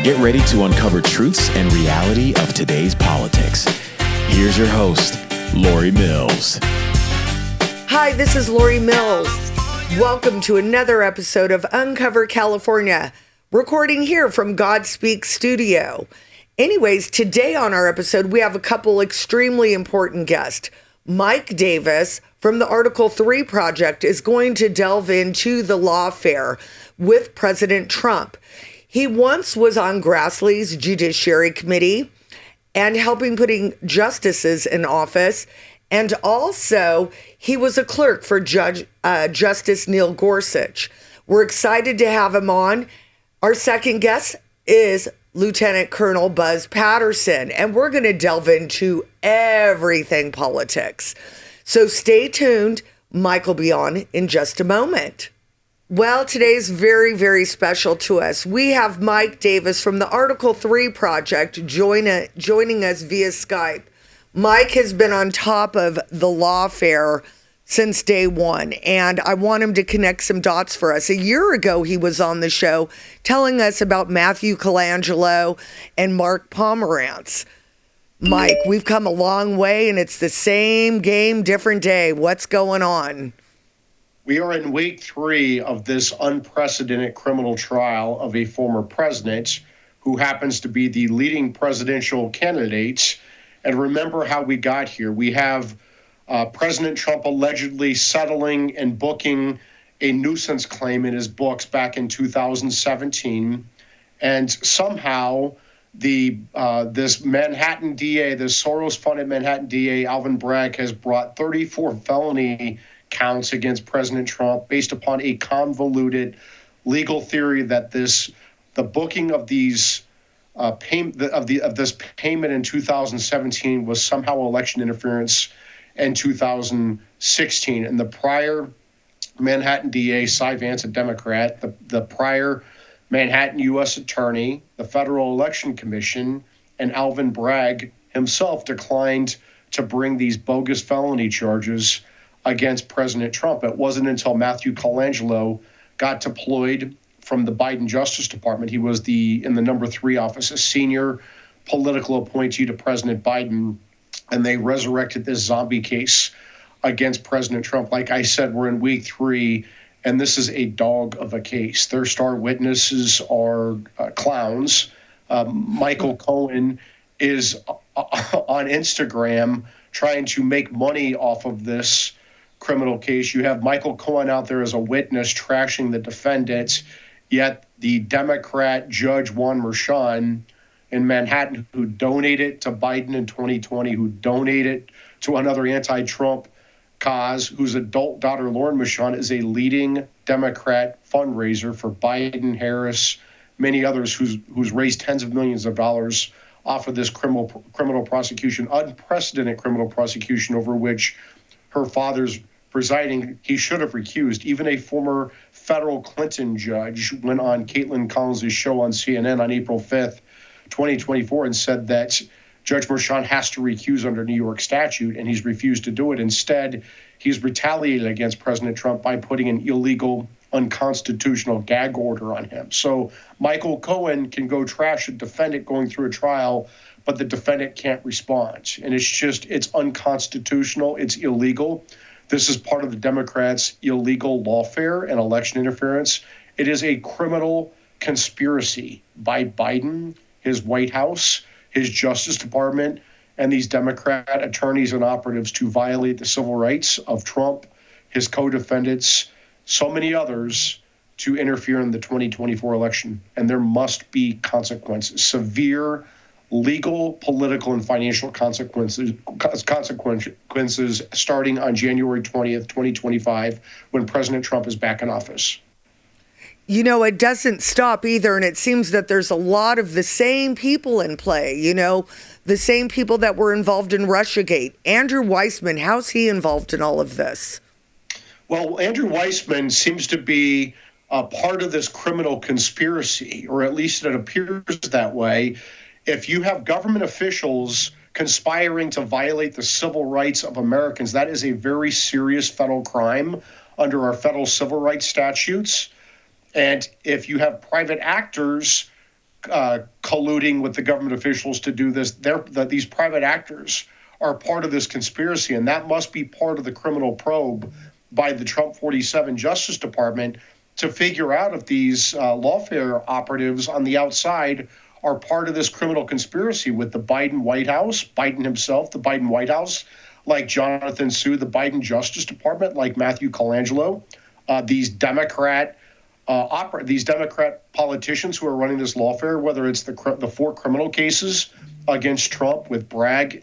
Get ready to uncover truths and reality of today's politics. Here's your host, Lori Mills. Hi, this is Lori Mills. Welcome to another episode of Uncover California, recording here from God Speaks Studio. Anyways, today on our episode, we have a couple extremely important guests. Mike Davis from the Article 3 Project is going to delve into the lawfare with President Trump. He once was on Grassley's Judiciary Committee and helping putting justices in office. And also, he was a clerk for Justice Neil Gorsuch. We're excited to have him on. Our second guest is Lieutenant Colonel Buzz Patterson, and we're going to delve into everything politics. So stay tuned. Mike will be on in just a moment. Well, today's very, very special to us. We have Mike Davis from the Article 3 Project joining us via Skype. Mike has been on top of the lawfare since day one, and I want him to connect some dots for us. A year ago, he was on the show telling us about Matthew Colangelo and Mark Pomerantz. Mike, we've come a long way, and it's the same game, different day. What's going on? We are in week 3 of this unprecedented criminal trial of a former president who happens to be the leading presidential candidate. And remember how we got here. We have President Trump allegedly settling and booking a nuisance claim in his books back in 2017. And somehow this Manhattan DA, this Soros-funded Manhattan DA, Alvin Bragg, has brought 34 felony counts against President Trump based upon a convoluted legal theory that the booking of these this payment in 2017 was somehow election interference in 2016. And the prior Manhattan DA, Cy Vance, a Democrat, the prior Manhattan U.S. Attorney, the Federal Election Commission, and Alvin Bragg himself declined to bring these bogus felony charges against President Trump. It wasn't until Matthew Colangelo got deployed from the Biden Justice Department. He was in the number 3 office, a senior political appointee to President Biden, and they resurrected this zombie case against President Trump. Like I said, we're in week 3, and this is a dog of a case. Their star witnesses are clowns. Michael Cohen is on Instagram trying to make money off of this criminal case. You have Michael Cohen out there as a witness trashing the defendants, yet the Democrat Judge Juan Merchan in Manhattan, who donated to Biden in 2020, who donated to another anti-Trump cause, whose adult daughter Lauren Merchan is a leading Democrat fundraiser for Biden, Harris, many others, who's raised tens of millions of dollars off of this criminal prosecution, unprecedented criminal prosecution over which her father's presiding. He should have recused. Even a former federal Clinton judge went on Caitlin Collins' show on CNN on April 5th, 2024, and said that Judge Merchan has to recuse under New York statute, and he's refused to do it. Instead, he's retaliated against President Trump by putting an illegal, unconstitutional gag order on him. So Michael Cohen can go trash a defendant going through a trial, but the defendant can't respond. And it's unconstitutional. It's illegal. This is part of the Democrats' illegal lawfare and election interference. It is a criminal conspiracy by Biden, his White House, his Justice Department, and these Democrat attorneys and operatives to violate the civil rights of Trump, his co-defendants, so many others, to interfere in the 2024 election. And there must be consequences, severe legal, political, and financial consequences starting on January 20th, 2025, when President Trump is back in office. You know, it doesn't stop either, and it seems that there's a lot of the same people in play, the same people that were involved in Russiagate. Andrew Weissmann, how's he involved in all of this? Well, Andrew Weissmann seems to be a part of this criminal conspiracy, or at least it appears that way. If you have government officials conspiring to violate the civil rights of Americans, that is a very serious federal crime under our federal civil rights statutes. And if you have private actors colluding with the government officials to do this. These private actors are part of this conspiracy, and that must be part of the criminal probe by the Trump 47 Justice Department to figure out if these lawfare operatives on the outside are part of this criminal conspiracy with the Biden White House, Biden himself, the Biden White House, like Jonathan Sue, the Biden Justice Department, like Matthew Colangelo, these Democrat politicians who are running this lawfare, whether it's the 4 criminal cases against Trump with Bragg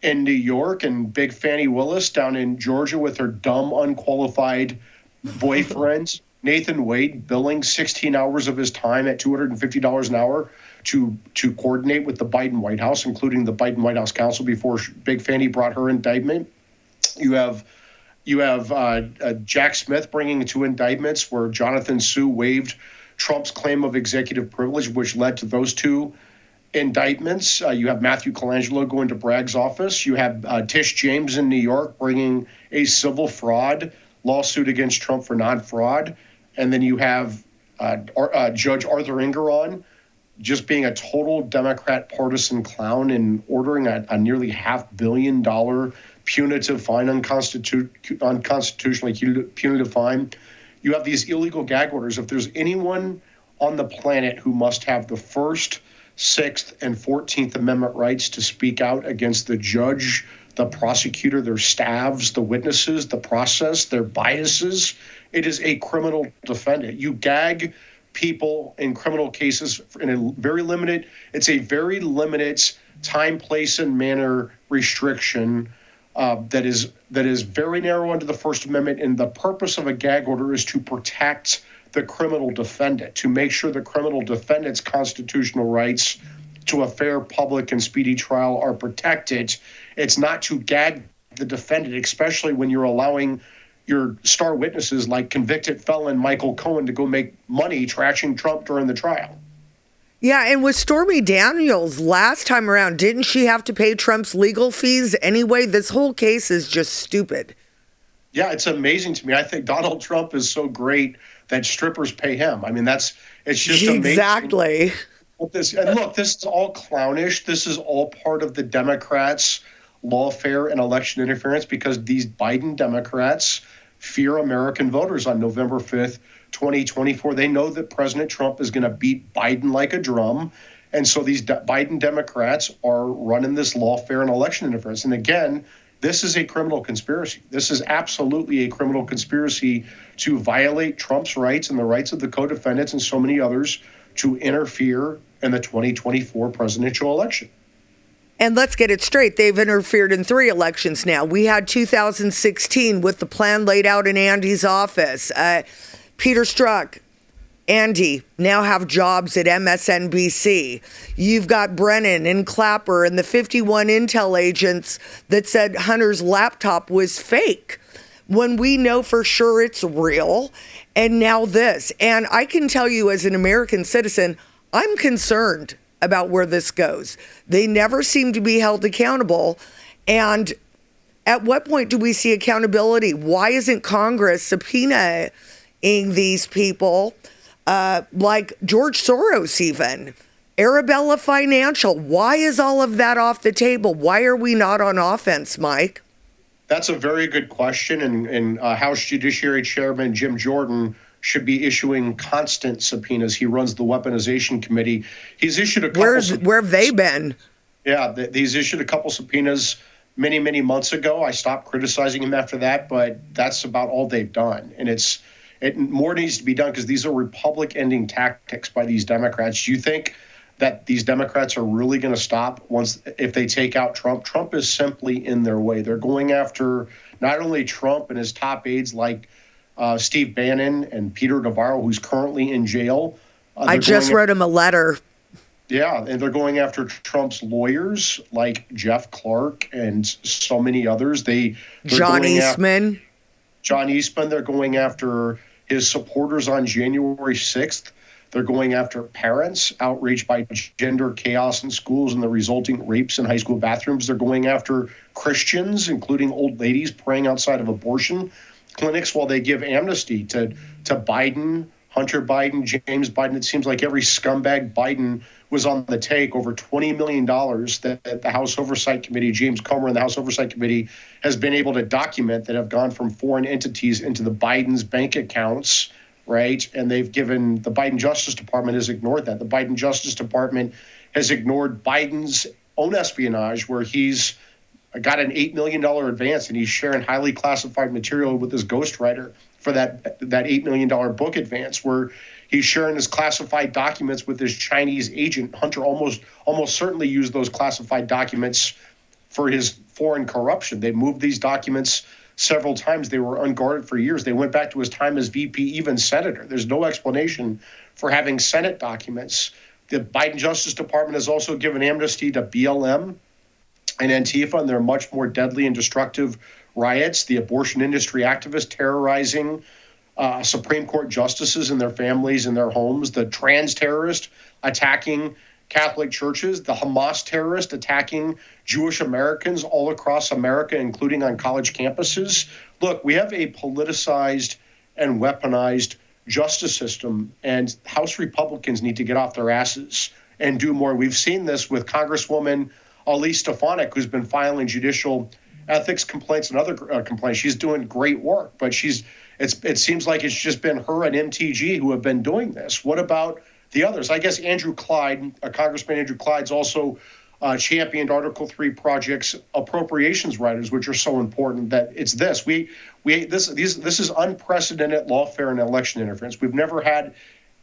in New York and Big Fannie Willis down in Georgia with her dumb, unqualified boyfriends, Nathan Wade billing 16 hours of his time at $250 an hour to coordinate with the Biden White House, including the Biden White House counsel before Big Fannie brought her indictment. You have Jack Smith bringing 2 indictments where Jonathan Sue waived Trump's claim of executive privilege, which led to those 2 indictments. You have Matthew Colangelo going to Bragg's office. You have Tish James in New York bringing a civil fraud lawsuit against Trump for non-fraud. And then you have Judge Arthur Engeron just being a total Democrat partisan clown and ordering a nearly $500 million punitive fine, unconstitutionally punitive fine. You have these illegal gag orders. If there's anyone on the planet who must have the First, 6th, and 14th Amendment rights to speak out against the judge, the prosecutor, their staffs, the witnesses, the process, their biases, it is a criminal defendant. You gag people in criminal cases in a very limited time, place, and manner restriction that is very narrow under the First Amendment. And the purpose of a gag order is to protect the criminal defendant, to make sure the criminal defendant's constitutional rights to a fair, public, and speedy trial are protected. It's not to gag the defendant, especially when you're allowing your star witnesses like convicted felon Michael Cohen to go make money trashing Trump during the trial. Yeah, and with Stormy Daniels last time around, didn't she have to pay Trump's legal fees anyway? This whole case is just stupid. Yeah, it's amazing to me. I think Donald Trump is so great that strippers pay him. I mean, it's just amazing. Exactly. This is all clownish. This is all part of the Democrats' lawfare and election interference because these Biden Democrats fear American voters on November 5th, 2024. They know that President Trump is going to beat Biden like a drum. And so these Biden Democrats are running this lawfare and election interference. And again, this is a criminal conspiracy. This is absolutely a criminal conspiracy to violate Trump's rights and the rights of the co-defendants and so many others to interfere in the 2024 presidential election. And let's get it straight. They've interfered in 3 elections now. We had 2016 with the plan laid out in Andy's office. Peter Strzok, Andy now have jobs at MSNBC. You've got Brennan and Clapper and the 51 intel agents that said Hunter's laptop was fake when we know for sure it's real. And now this. And I can tell you as an American citizen, I'm concerned about where this goes. They never seem to be held accountable. And at what point do we see accountability? Why isn't Congress subpoenaing these people like George Soros even? Arabella Financial. Why is all of that off the table? Why are we not on offense, Mike? That's a very good question. And House Judiciary Chairman Jim Jordan should be issuing constant subpoenas. He runs the Weaponization Committee. He's issued a couple. Where have they been? Yeah, he's issued a couple subpoenas many, many months ago. I stopped criticizing him after that, but that's about all they've done. And more needs to be done because these are Republic-ending tactics by these Democrats. Do you think that these Democrats are really going to stop if they take out Trump? Trump is simply in their way. They're going after not only Trump and his top aides like Steve Bannon and Peter Navarro, who's currently in jail. I just wrote him a letter. Yeah, and they're going after Trump's lawyers like Jeff Clark and so many others. John Eastman. They're going after his supporters on January 6th. They're going after parents outraged by gender chaos in schools and the resulting rapes in high school bathrooms. They're going after Christians, including old ladies praying outside of abortion clinics while they give amnesty to Biden, Hunter Biden, James Biden. It seems like every scumbag Biden was on the take. Over $20 million that the House Oversight Committee, James Comer and the House Oversight Committee, has been able to document that have gone from foreign entities into the Biden's bank accounts, right? And they've given, the Biden Justice Department has ignored that. The Biden Justice Department has ignored Biden's own espionage, where he's got an $8 million advance and he's sharing highly classified material with his ghostwriter for that $8 million book advance, where he's sharing his classified documents with his Chinese agent. Hunter almost certainly used those classified documents for his foreign corruption. They moved these documents several times. They were unguarded for years. They went back to his time as VP, even senator. There's no explanation for having Senate documents. The Biden Justice Department has also given amnesty to BLM and Antifa and their much more deadly and destructive riots, the abortion industry activists terrorizing Supreme Court justices and their families and their homes, the trans terrorist attacking Catholic churches, the Hamas terrorist attacking Jewish Americans all across America, including on college campuses. Look, we have a politicized and weaponized justice system, and House Republicans need to get off their asses and do more. We've seen this with Congresswoman Elise Stefanik, who's been filing judicial ethics complaints and other complaints. She's doing great work, but it seems like it's just been her and MTG who have been doing this. What about the others? I guess Andrew Clyde, Congressman Andrew Clyde's also championed Article 3 projects appropriations riders, which are so important. That it's this. This is unprecedented lawfare and election interference. We've never had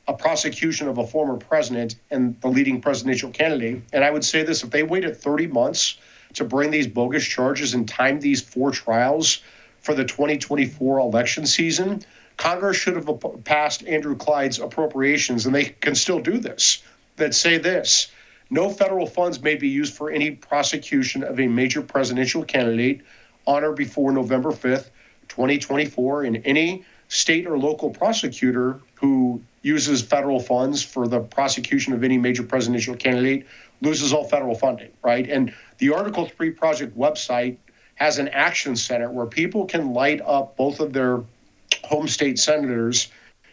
a prosecution of a former president and the leading presidential candidate. And I would say this: if they waited 30 months to bring these bogus charges and time these 4 trials for the 2024 election season, Congress should have passed Andrew Clyde's appropriations, and they can still do this, that say this: no federal funds may be used for any prosecution of a major presidential candidate on or before November 5th, 2024, and any state or local prosecutor who uses federal funds for the prosecution of any major presidential candidate loses all federal funding, right? And the Article 3 Project website has an action center where people can light up both of their home state senators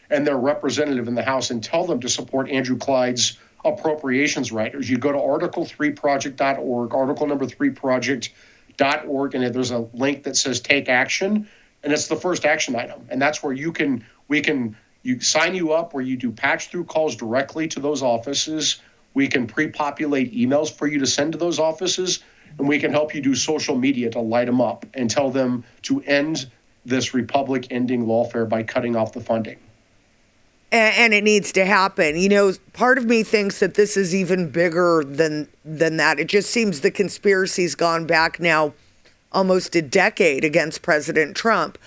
and their representative in the House and tell them to support Andrew Clyde's appropriations writers. You go to article3project.org, article number 3project.org, and there's a link that says take action, and it's the first action item. And that's where you sign you up, where you do patch through calls directly to those offices. We can pre-populate emails for you to send to those offices, and we can help you do social media to light them up and tell them to end this republic ending lawfare by cutting off the funding. And it needs to happen. You know, part of me thinks that this is even bigger than that. It just seems the conspiracy's gone back now almost a decade against President Trump.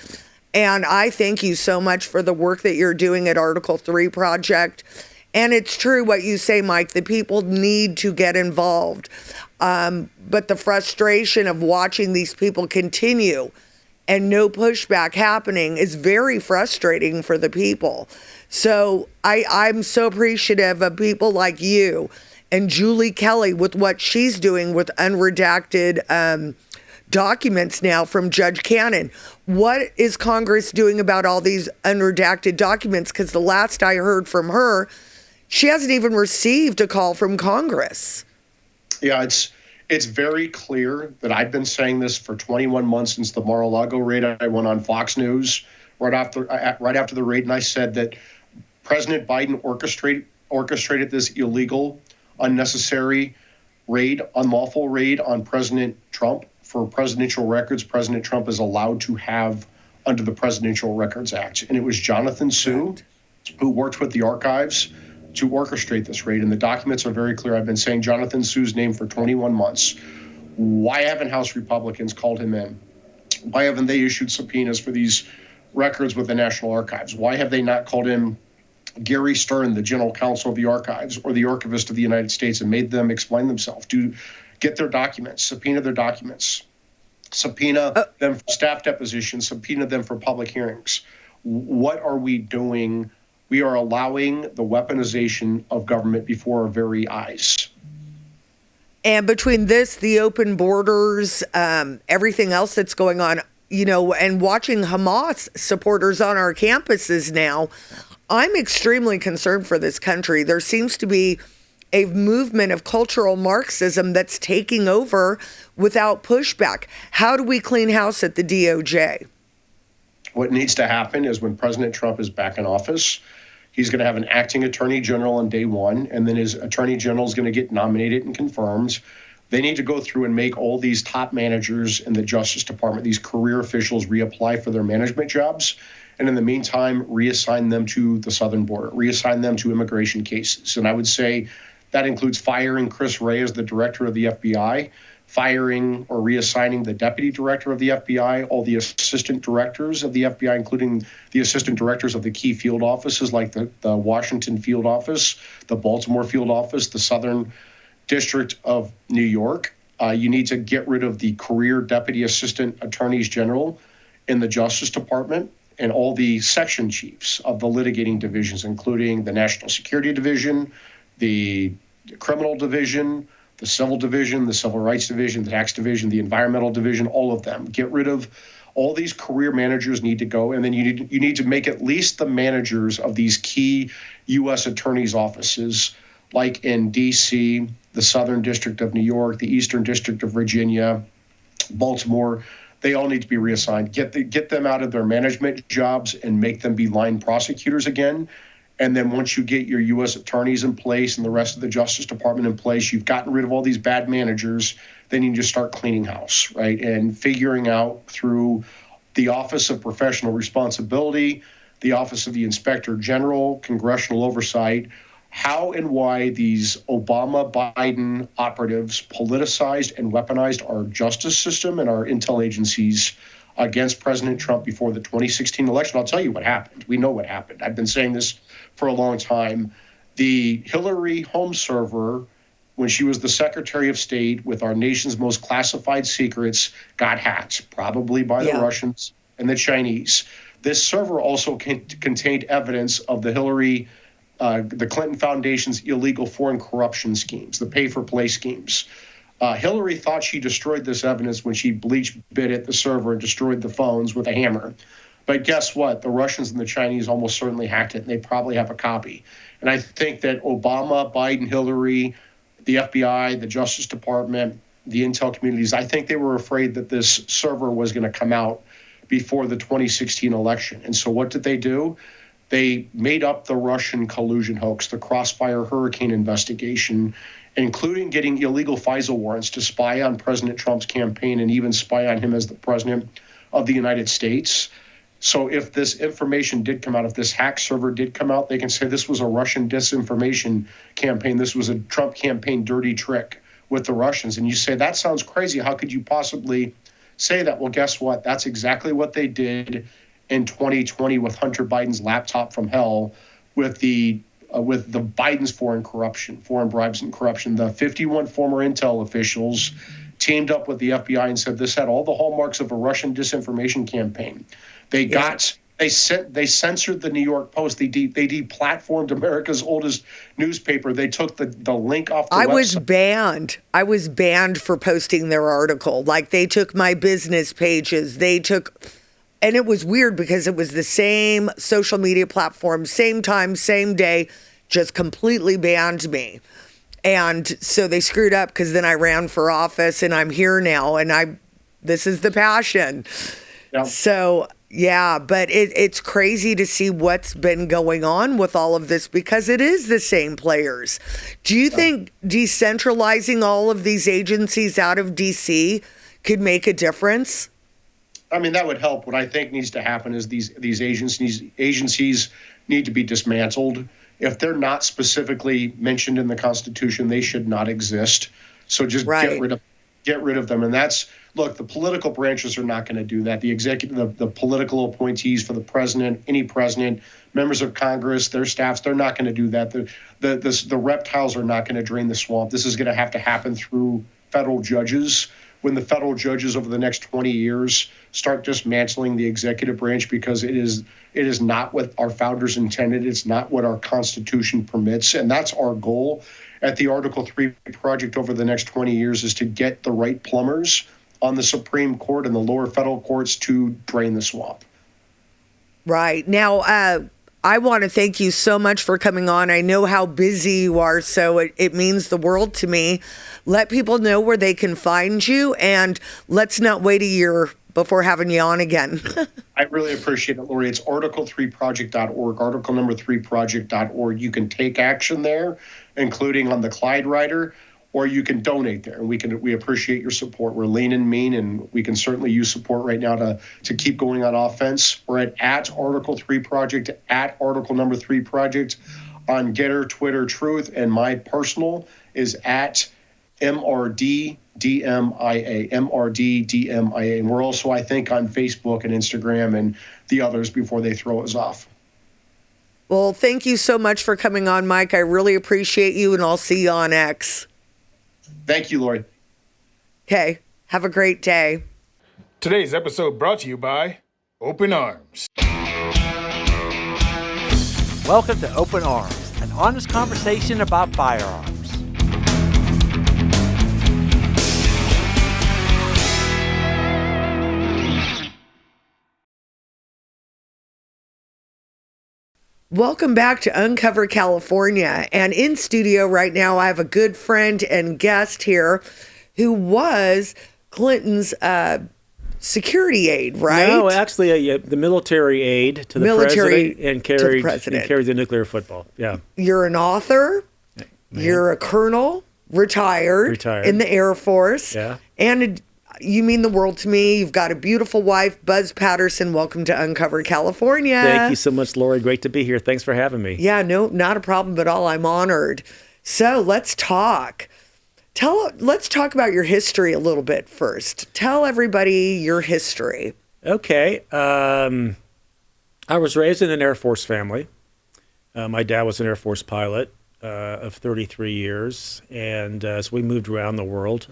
And I thank you so much for the work that you're doing at Article 3 Project. And it's true what you say, Mike, the people need to get involved. But the frustration of watching these people continue and no pushback happening is very frustrating for the people. So I'm so appreciative of people like you and Julie Kelly with what she's doing with unredacted documents now from Judge Cannon. What is Congress doing about all these unredacted documents? Because the last I heard from her, she hasn't even received a call from Congress. Yeah, it's very clear that I've been saying this for 21 months since the Mar-a-Lago raid. I went on Fox News right after the raid, and I said that President Biden orchestrated this illegal, unnecessary raid, unlawful raid on President Trump for presidential records President Trump is allowed to have under the Presidential Records Act. And it was Jonathan Sue who worked with the archives to orchestrate this raid. And the documents are very clear. I've been saying Jonathan Sue's name for 21 months. Why haven't House Republicans called him in? Why haven't they issued subpoenas for these records with the National Archives? Why have they not called in Gary Stern, the General Counsel of the Archives, or the Archivist of the United States, and made them explain themselves? Get their documents, subpoena their documents, subpoena them for staff depositions, subpoena them for public hearings. What are we doing? We are allowing the weaponization of government before our very eyes. And between this, the open borders, everything else that's going on, you know, and watching Hamas supporters on our campuses now, I'm extremely concerned for this country. There seems to be a movement of cultural Marxism that's taking over without pushback. How do we clean house at the DOJ? What needs to happen is when President Trump is back in office, he's going to have an acting attorney general on day one, and then his attorney general is going to get nominated and confirmed. They need to go through and make all these top managers in the Justice Department, these career officials, reapply for their management jobs. And in the meantime, reassign them to the southern border, reassign them to immigration cases. And I would say that includes firing Chris Wray as the director of the FBI, firing or reassigning the deputy director of the FBI, all the assistant directors of the FBI, including the assistant directors of the key field offices like the Washington field office, the Baltimore field office, the Southern District of New York. You need to get rid of the career deputy assistant attorneys general in the Justice Department and all the section chiefs of the litigating divisions, including the National Security Division, the Criminal Division, the Civil Division, the Civil Rights Division, the Tax Division, the Environmental Division, all of them. Get rid of all these career managers need to go, and then you need to make at least the managers of these key U.S. attorneys' offices, like in D.C., the Southern District of New York, the Eastern District of Virginia, Baltimore. They all need to be reassigned. Get them out of their management jobs and make them be line prosecutors again. And then once you get your U.S. attorneys in place and the rest of the Justice Department in place, you've gotten rid of all these bad managers, then you just start cleaning house, right? And figuring out through the Office of Professional Responsibility, the Office of the Inspector General, congressional oversight, how and why these Obama-Biden operatives politicized and weaponized our justice system and our intel agencies against President Trump before the 2016 election. I'll tell you what happened. We know what happened. I've been saying this for a long time. The Hillary home server, when she was the Secretary of State with our nation's most classified secrets, got hacked, probably by the Russians and the Chinese. This server also contained evidence of the the Clinton Foundation's illegal foreign corruption schemes, the pay-for-play schemes. Hillary thought she destroyed this evidence when she bleach bit at the server and destroyed the phones with a hammer. But guess what? The Russians and the Chinese almost certainly hacked it, and they probably have a copy. And I think that Obama, Biden, Hillary, the FBI, the Justice Department, the intel communities, I think they were afraid that this server was going to come out before the 2016 election. And so what did they do? They made up the Russian collusion hoax, the Crossfire Hurricane investigation, including getting illegal FISA warrants to spy on President Trump's campaign and even spy on him as the president of the United States. So if this information did come out, if this hack server did come out, they can say this was a Russian disinformation campaign. This was a Trump campaign dirty trick with the Russians. And you say, that sounds crazy. How could you possibly say that? Well, guess what? That's exactly what they did in 2020 with Hunter Biden's laptop from hell, with the Biden's foreign bribes and corruption. The 51 former intel officials teamed up with the FBI and said this had all the hallmarks of a Russian disinformation campaign. They censored the New York Post. They deplatformed America's oldest newspaper. They took the link off the website. I was banned for posting their article. Like, they took my business pages. And it was weird because it was the same social media platform, same time, same day, just completely banned me. And so they screwed up because then I ran for office and I'm here now. And this is the passion. Yeah. So, yeah, but it's crazy to see what's been going on with all of this because it is the same players. Do you think decentralizing all of these agencies out of D.C. could make a difference? I mean, that would help. What I think needs to happen is these agencies need to be dismantled. If they're not specifically mentioned in the Constitution, they should not exist. So just get rid of them. And look, the political branches are not going to do that. The executive, the political appointees for the president, any president, members of Congress, their staffs, they're not going to do that. The reptiles are not going to drain the swamp. This is going to have to happen through federal judges. When the federal judges over the next 20 years start dismantling the executive branch because it is not what our founders intended. It's not what our Constitution permits. And that's our goal at the Article 3 project over the next 20 years, is to get the right plumbers on the Supreme Court and the lower federal courts to drain the swamp. Right. Now, I want to thank you so much for coming on. I know how busy you are, so it means the world to me. Let people know where they can find you, and let's not wait a year before having you on again. I really appreciate it, Lori. It's article3project.org, article number 3project.org. You can take action there, including on the Clyde Rider, or you can donate there. And we appreciate your support. We're lean and mean, and we can certainly use support right now to keep going on offense. We're at Article 3 Project, at article number 3 Project on Getter, Twitter, Truth, and my personal is at MRDDMIA, MRDDMIA. And we're also, I think, on Facebook and Instagram and the others before they throw us off. Well, thank you so much for coming on, Mike. I really appreciate you, and I'll see you on X. Thank you, Lori. Okay. Have a great day. Today's episode brought to you by Open Arms. Welcome to Open Arms, an honest conversation about firearms. Welcome back to Uncover California. And in studio right now, I have a good friend and guest here who was Clinton's security aide, right? No, actually, the military aide to the president and carried the nuclear football. Yeah. You're an author. Man. You're a colonel, retired in the Air Force. Yeah. And you mean the world to me. You've got a beautiful wife, Buzz Patterson. Welcome to Uncover California. Thank you so much, Lori. Great to be here. Thanks for having me. Yeah, no, not a problem at all. I'm honored. So let's talk. Let's talk about your history a little bit first. Tell everybody your history. Okay. I was raised in an Air Force family. My dad was an Air Force pilot of 33 years, and so we moved around the world.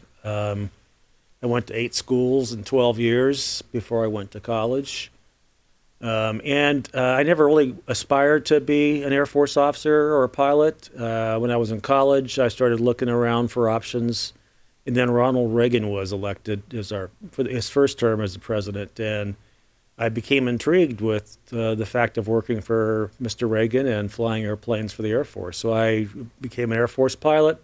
I went to 8 schools in 12 years before I went to college. And I never really aspired to be an Air Force officer or a pilot. When I was in college, I started looking around for options. And then Ronald Reagan was elected for his first term as the president. And I became intrigued with the fact of working for Mr. Reagan and flying airplanes for the Air Force. So I became an Air Force pilot.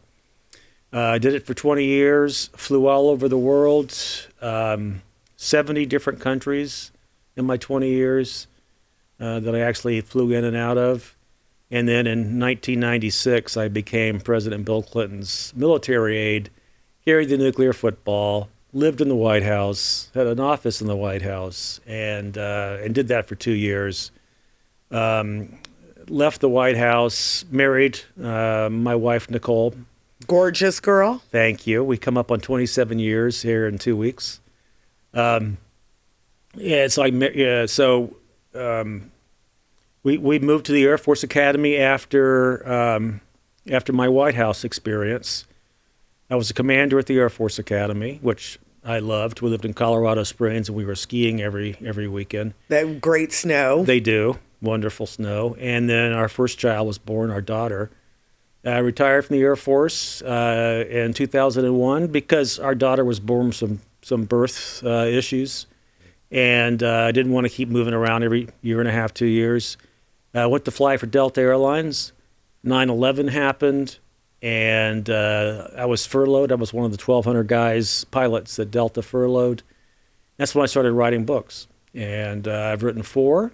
I did it for 20 years, flew all over the world, 70 different countries in my 20 years that I actually flew in and out of. And then in 1996, I became President Bill Clinton's military aide, carried the nuclear football, lived in the White House, had an office in the White House, and did that for 2 years. Left the White House, married my wife, Nicole. Gorgeous girl. Thank you. We come up on 27 years here in 2 weeks. We moved to the Air Force Academy after my White House experience. I was a commander at the Air Force Academy, which I loved. We lived in Colorado Springs, and we were skiing every weekend. That great snow. They do. Wonderful snow. And then our first child was born, our daughter. I retired from the Air Force in 2001 because our daughter was born with some birth issues, and I didn't want to keep moving around every year and a half, 2 years. I went to fly for Delta Airlines. 9/11 happened, and I was furloughed. I was one of the 1,200 pilots that Delta furloughed. That's when I started writing books, and I've written 4,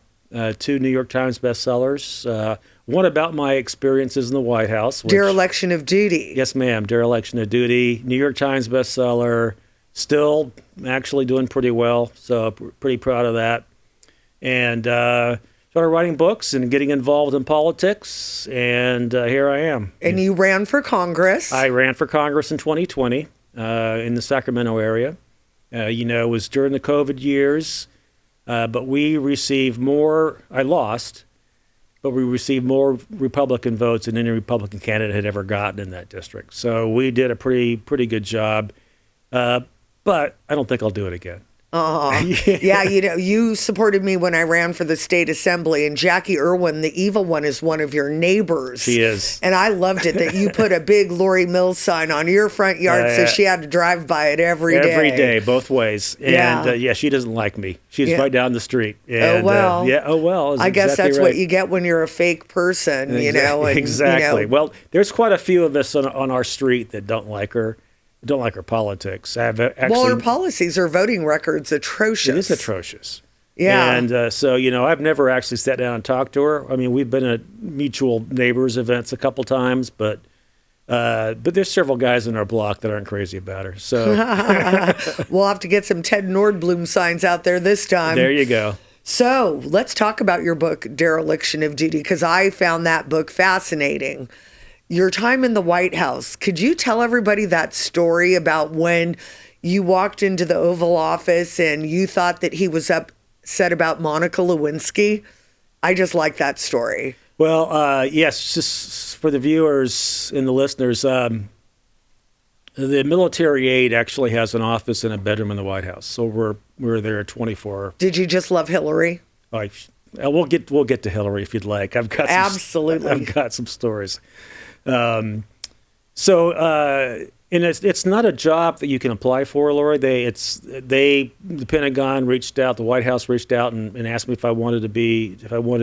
2 New York Times bestsellers. One about my experiences in the White House. Dereliction of Duty. Yes, ma'am. Dereliction of Duty. New York Times bestseller. Still actually doing pretty well, so pretty proud of that. And started writing books and getting involved in politics, and here I am. And you ran for Congress. I ran for Congress in 2020 in the Sacramento area. It was during the COVID years, but we received more. I lost. But we received more Republican votes than any Republican candidate had ever gotten in that district. So we did a pretty good job. But I don't think I'll do it again. Yeah, you supported me when I ran for the state assembly, and Jackie Irwin, the evil one, is one of your neighbors. She is. And I loved it that you put a big Lori Mills sign on your front yard, so she had to drive by it every day. Every day, both ways. And she doesn't like me. She's right down the street. And, I guess exactly that's right. what you get when you're a fake person, And, exactly. Well, there's quite a few of us on our street that don't like her. Don't like her politics. Her policies, her voting record's atrocious. It is atrocious. Yeah. And so, I've never actually sat down and talked to her. I mean, we've been at mutual neighbors events a couple times, but there's several guys in our block that aren't crazy about her. So we'll have to get some Ted Nordblum signs out there this time. There you go. So let's talk about your book, Dereliction of Duty, because I found that book fascinating. Your time in the White House. Could you tell everybody that story about when you walked into the Oval Office and you thought that he was upset about Monica Lewinsky? I just like that story. Well, yes, just for the viewers and the listeners, the military aide actually has an office and a bedroom in the White House. So we're there 24. Did you just love Hillary? We'll get to Hillary if you'd like. I've got some stories. And it's not a job that you can apply for, Lori. The Pentagon reached out, the White House reached out and asked me if I wanted to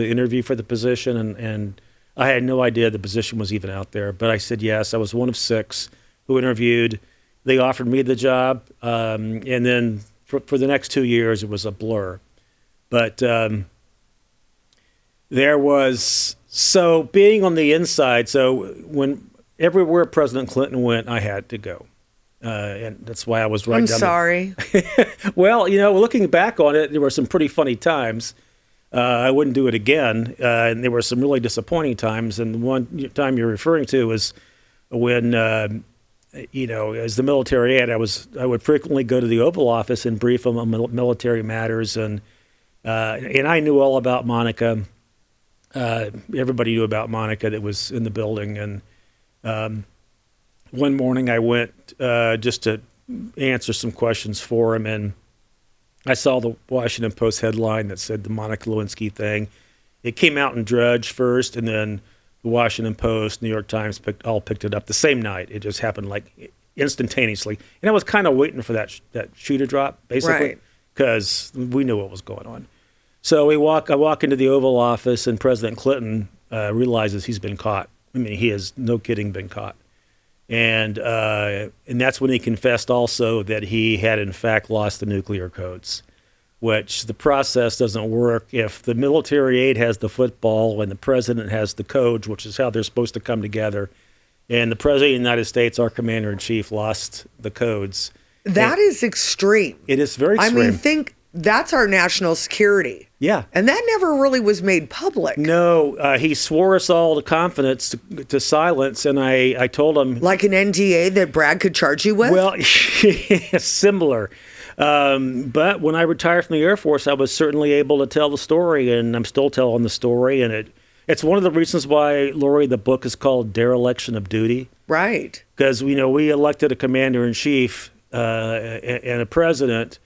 interview for the position, and I had no idea the position was even out there. But I said yes. I was one of 6 who interviewed. They offered me the job, and then for the next 2 years it was a blur. But there was. So being on the inside, everywhere President Clinton went, I had to go. And that's why I was right down. I'm sorry. Well, looking back on it, there were some pretty funny times. I wouldn't do it again. And there were some really disappointing times. And the one time you're referring to was when, as the military aide, I would frequently go to the Oval Office and brief them on military matters. And I knew all about Monica. Everybody knew about Monica that was in the building. And one morning I went just to answer some questions for him, and I saw the Washington Post headline that said the Monica Lewinsky thing. It came out in Drudge first, and then the Washington Post, New York Times picked it up the same night. It just happened like instantaneously. And I was kind of waiting for that shoe to drop, basically, because we knew what was going on. So I walk into the Oval Office, and President Clinton realizes he's been caught. I mean, he has, no kidding, been caught. And that's when he confessed also that he had, in fact, lost the nuclear codes, which the process doesn't work if the military aide has the football and the president has the codes, which is how they're supposed to come together. And the president of the United States, our commander-in-chief, lost the codes. That is extreme. It is very extreme. I mean, that's our national security. Yeah. And that never really was made public. No, he swore us all to confidence to silence, and I told him... Like an NDA that Brad could charge you with? Well, similar. But when I retired from the Air Force, I was certainly able to tell the story, and I'm still telling the story, and it's one of the reasons why, Lori, the book is called Dereliction of Duty. Right. Because, we elected a commander-in-chief and a president...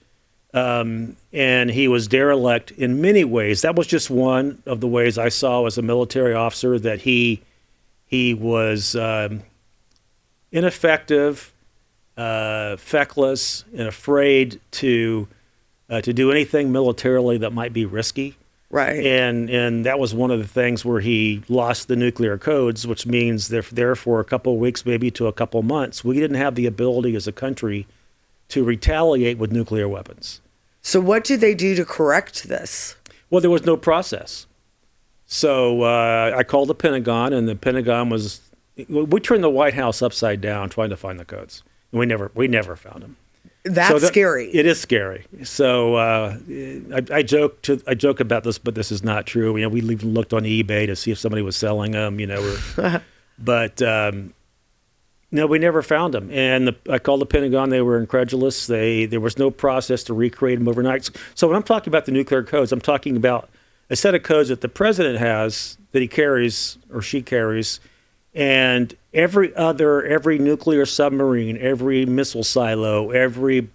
and he was derelict in many ways. That was just one of the ways I saw as a military officer that he was ineffective, feckless, and afraid to do anything militarily that might be risky. Right. And that was one of the things where he lost the nuclear codes, which means there for a couple of weeks, maybe to a couple of months, we didn't have the ability as a country to retaliate with nuclear weapons. So what do they do to correct this? Well, there was no process. So I called the Pentagon, and the Pentagon we turned the White House upside down trying to find the codes. And we never found them. That's scary. It is scary. So I joke about this, but this is not true. We even looked on eBay to see if somebody was selling them, but no, we never found them. And I called the Pentagon. They were incredulous. There was no process to recreate them overnight. So when I'm talking about the nuclear codes, I'm talking about a set of codes that the president has, that he carries or she carries, and every nuclear submarine, every missile silo, every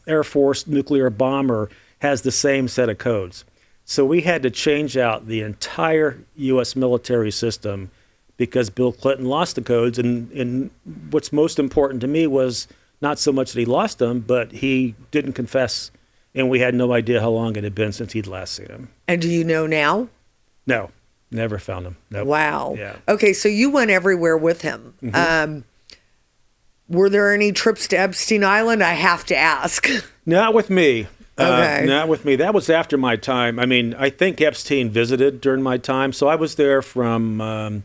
Air Force nuclear bomber has the same set of codes. So we had to change out the entire U.S. military system because Bill Clinton lost the codes. And what's most important to me was not so much that he lost them, but he didn't confess, and we had no idea how long it had been since he'd last seen him. And do you know now? No, never found him. Nope. Wow. Yeah. Okay, so you went everywhere with him. Were there any trips to Epstein Island? I have to ask. Not with me. Okay. Not with me. That was after my time. I mean, I think Epstein visited during my time, so I was there from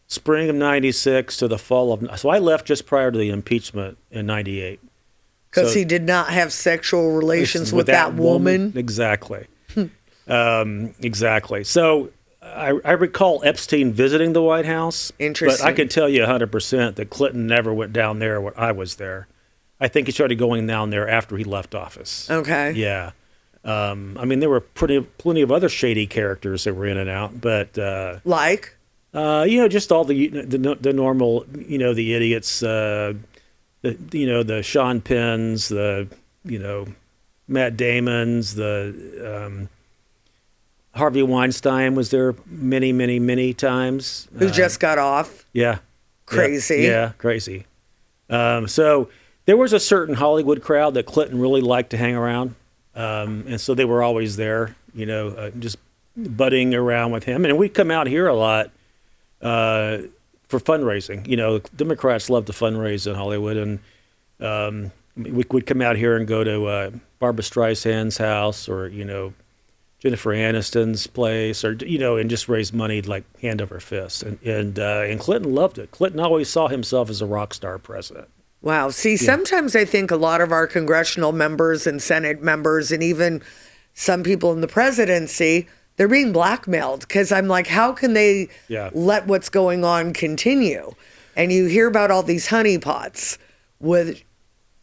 spring of '96 to the fall of. So I left just prior to the impeachment in '98. Because he did not have sexual relations with that woman. Exactly. Exactly. So I recall Epstein visiting the White House. Interesting. But I can tell you 100% that Clinton never went down there when I was there. I think he started going down there after he left office. Okay. Yeah. I mean, there were plenty of other shady characters that were in and out, but Like? just all the normal, the idiots, the Sean Penns, the Matt Damons, the Harvey Weinstein was there many times. Who just got off? Yeah. Crazy. Yeah, crazy. So there was a certain Hollywood crowd that Clinton really liked to hang around. And so they were always there, just butting around with him. And we'd come out here a lot for fundraising. Democrats love to fundraise in Hollywood. And we'd come out here and go to Barbra Streisand's house or, Jennifer Aniston's place or, and just raise money like hand over fist. And Clinton loved it. Clinton always saw himself as a rock star president. Wow. See, sometimes I think a lot of our congressional members and Senate members and even some people in the presidency, they're being blackmailed because I'm like, how can they let what's going on continue? And you hear about all these honeypots with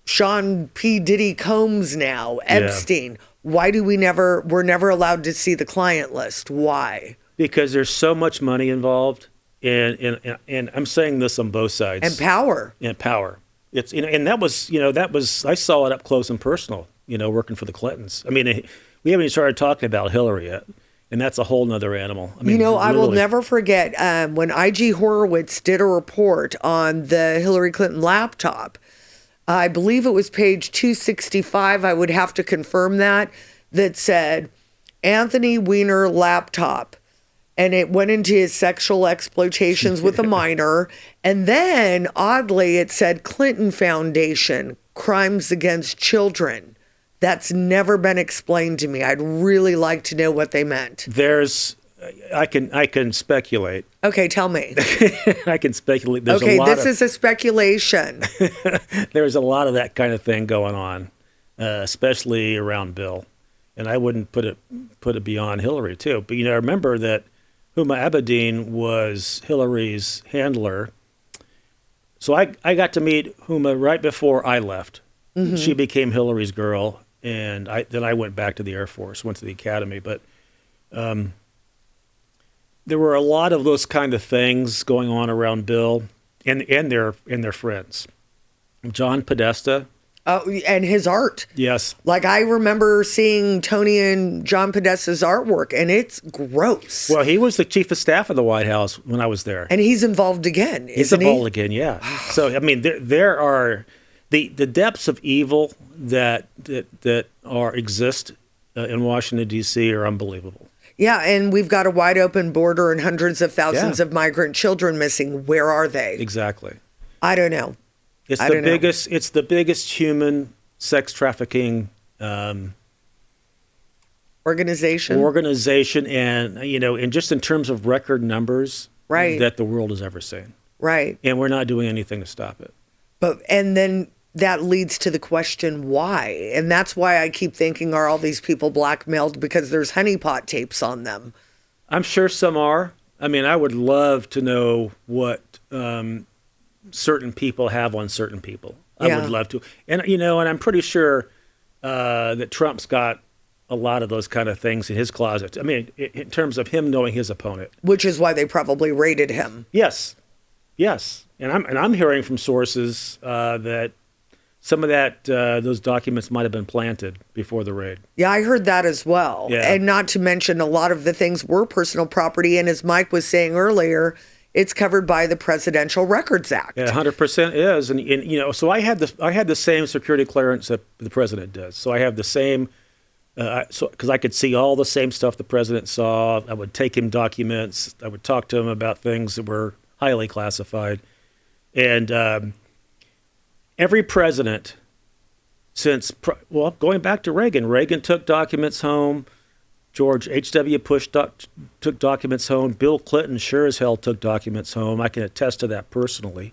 Sean P. Diddy Combs now, Epstein. Why do we're never allowed to see the client list? Why? Because there's so much money involved. And I'm saying this on both sides. And power. And power. It's and that was I saw it up close and personal, working for the Clintons. I mean, we haven't even started talking about Hillary yet, and that's a whole nother animal. I mean, I will never forget when I.G. Horowitz did a report on the Hillary Clinton laptop. I believe it was page 265. I would have to confirm that said Anthony Weiner laptop. And it went into his sexual exploitations with a minor. And then, oddly, it said Clinton Foundation, crimes against children. That's never been explained to me. I'd really like to know what they meant. I can speculate. Okay, tell me. I can speculate. This is a speculation. There's a lot of that kind of thing going on, especially around Bill. And I wouldn't put it beyond Hillary, too. But, remember that Huma Abedin was Hillary's handler. So I got to meet Huma right before I left. Mm-hmm. She became Hillary's girl, and then I went back to the Air Force, went to the academy. But there were a lot of those kind of things going on around Bill and their friends. John Podesta. Oh, and his art. Yes. Like I remember seeing Tony and John Podesta's artwork, and it's gross. Well, he was the chief of staff of the White House when I was there. And he's involved again, He's involved again, yeah. So, I mean, there are the depths of evil that exist in Washington, D.C. are unbelievable. Yeah, and we've got a wide open border and hundreds of thousands of migrant children missing. Where are they? Exactly. I don't know. It's the biggest human sex trafficking organization, and and just in terms of record numbers, right, that the world has ever seen. Right. And we're not doing anything to stop it. And then that leads to the question why, and that's why I keep thinking, are all these people blackmailed because there's honeypot tapes on them? I'm sure some are. I mean, I would love to know what certain people have on certain people. I would love to. And, and I'm pretty sure that Trump's got a lot of those kind of things in his closet. I mean, in terms of him knowing his opponent. Which is why they probably raided him. Yes. And I'm hearing from sources that some of those documents might have been planted before the raid. Yeah, I heard that as well. Yeah. And not to mention a lot of the things were personal property. And as Mike was saying earlier, it's covered by the Presidential Records Act. Yeah, 100% is. And so I had the same security clearance that the president does. So I have the same, because I could see all the same stuff the president saw. I would take him documents. I would talk to him about things that were highly classified. And every president going back to Reagan took documents home. George H.W. Bush took documents home. Bill Clinton sure as hell took documents home. I can attest to that personally.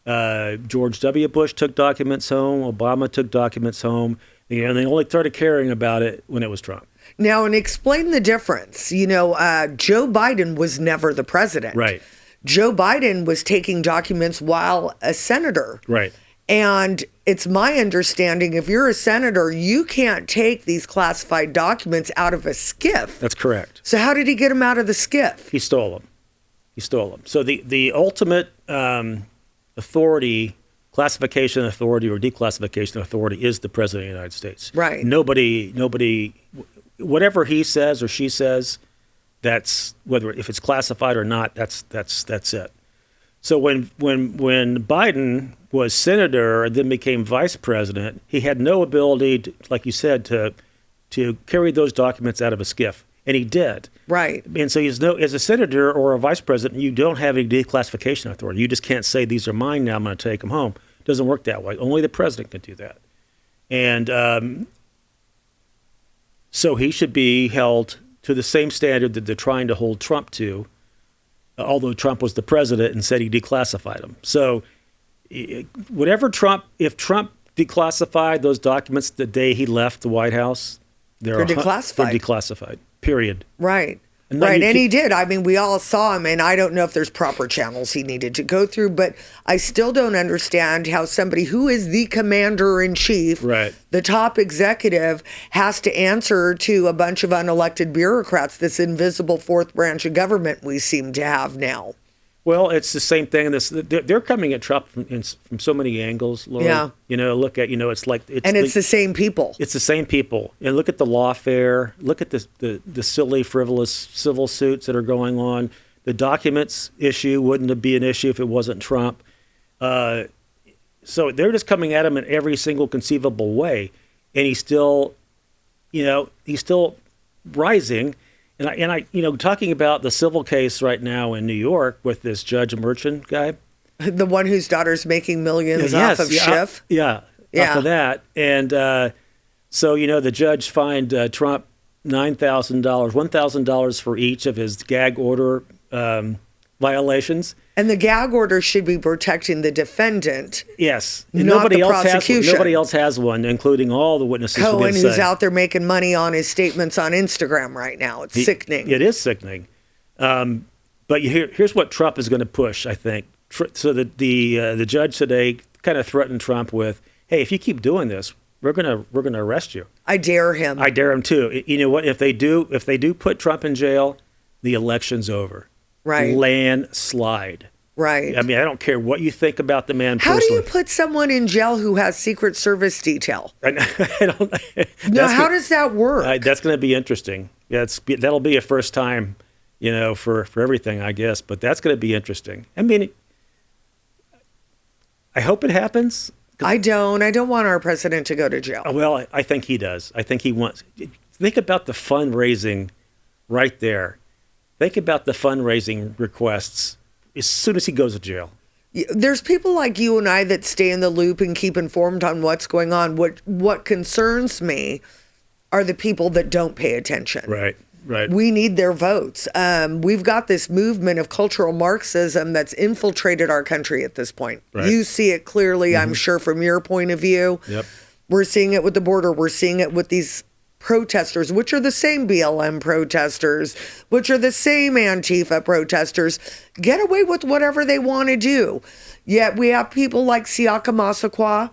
George W. Bush took documents home. Obama took documents home. And they only started caring about it when it was Trump. Now, and explain the difference. Joe Biden was never the president. Right. Joe Biden was taking documents while a senator. Right. And it's my understanding, if you're a senator, you can't take these classified documents out of a SCIF. That's correct. So how did he get them out of the SCIF? He stole them. So the ultimate authority, classification authority or declassification authority is the President of the United States. Right. Nobody, whatever he says or she says, that's if it's classified or not, that's it. So when Biden was senator and then became vice president, he had no ability, to, like you said, to carry those documents out of a SCIF, and he did. Right. And so as a senator or a vice president, you don't have any declassification authority. You just can't say these are mine now. I'm going to take them home. It doesn't work that way. Only the president can do that. And so he should be held to the same standard that they're trying to hold Trump to. Although Trump was the president and said he declassified them. So if Trump declassified those documents the day he left the White House, They're declassified. They're declassified, period. Right. And Right. And he did. I mean, we all saw him, and I don't know if there's proper channels he needed to go through, but I still don't understand how somebody who is the commander in chief, Right. the top executive, has to answer to a bunch of unelected bureaucrats, this invisible fourth branch of government we seem to have now. Well, it's the same thing. They're coming at Trump from so many angles, Laura. Yeah. It's like It's the same people. It's the same people. And look at the lawfare. Look at the silly, frivolous civil suits that are going on. The documents issue wouldn't be an issue if it wasn't Trump. So they're just coming at him in every single conceivable way, and he's still rising. And I, talking about the civil case right now in New York with this Judge Merchant guy. The one whose daughter's making millions off of Schiff. Off of that. And so, the judge fined Trump $9,000, $1,000 for each of his gag order violations. And the gag order should be protecting the defendant. Yes. And not the prosecution. Nobody else has one, including all the witnesses. Cohen, who's out there making money on his statements on Instagram right now. It's sickening. It is sickening. But here's what Trump is going to push, I think. So the judge today kind of threatened Trump with, "Hey, if you keep doing this, we're gonna arrest you." I dare him. I dare him too. You know what? If they do put Trump in jail, the election's over. Right. Landslide. Right. I mean, I don't care what you think about the man personally. How do you put someone in jail who has Secret Service detail? I don't. How does that work? That's going to be interesting. Yeah, that'll be a first time, for everything, I guess. But that's going to be interesting. I mean, I hope it happens. I don't want our president to go to jail. Well, I think he does. I think he wants. Think about the fundraising right there. Think about the fundraising requests as soon as he goes to jail. There's people like you and I that stay in the loop and keep informed on what's going on. What concerns me are the people that don't pay attention. Right. We need their votes. We've got this movement of cultural Marxism that's infiltrated our country at this point. Right. You see it clearly, I'm sure, from your point of view. Yep. We're seeing it with the border. We're seeing it with these protesters, which are the same BLM protesters, which are the same Antifa protesters, get away with whatever they want to do. Yet we have people like Siaka Masakwa,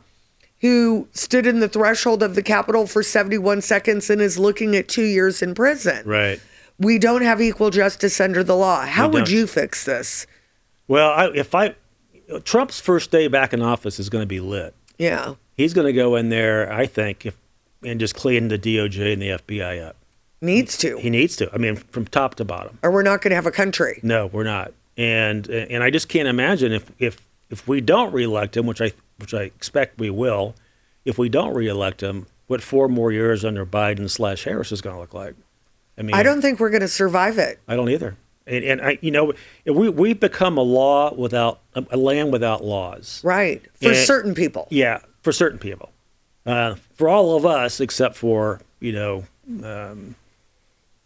who stood in the threshold of the Capitol for 71 seconds and is looking at 2 years in prison. Right. We don't have equal justice under the law. How would you fix this? Well, if Trump's first day back in office is going to be lit. Yeah. He's going to go in there, I think, and just clean the DOJ and the FBI up. Needs to. He needs to. I mean, from top to bottom. Or we're not going to have a country. No, we're not. And I just can't imagine if we don't reelect him, which I expect we will. If we don't reelect him, what 4 more years under Biden/Harris is going to look like. I mean, I don't think we're going to survive it. I don't either. And we've become a land without laws. Right. For certain people. Yeah, for certain people. For all of us, except for, the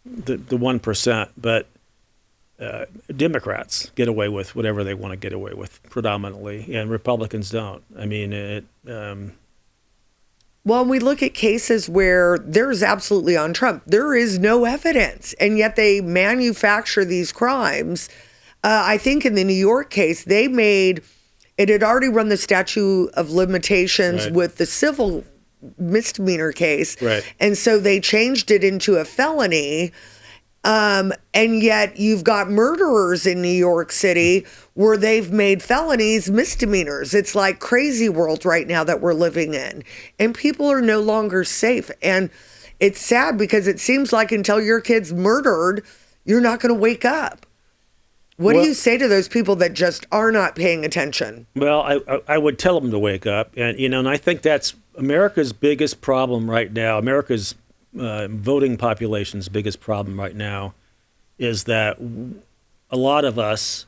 1%. But Democrats get away with whatever they want to get away with predominantly, and Republicans don't. I mean, Well, we look at cases where there's absolutely on Trump, there is no evidence, and yet they manufacture these crimes. I think in the New York case, it had already run the statute of limitations Right. with the civil misdemeanor case. Right. And so they changed it into a felony. And yet you've got murderers in New York City where they've made felonies misdemeanors. It's like crazy world right now that we're living in. And people are no longer safe. And it's sad because it seems like until your kid's murdered, you're not going to wake up. What do you say to those people that just are not paying attention? Well, I would tell them to wake up. And I think that's America's biggest problem right now. America's voting population's biggest problem right now is that a lot of us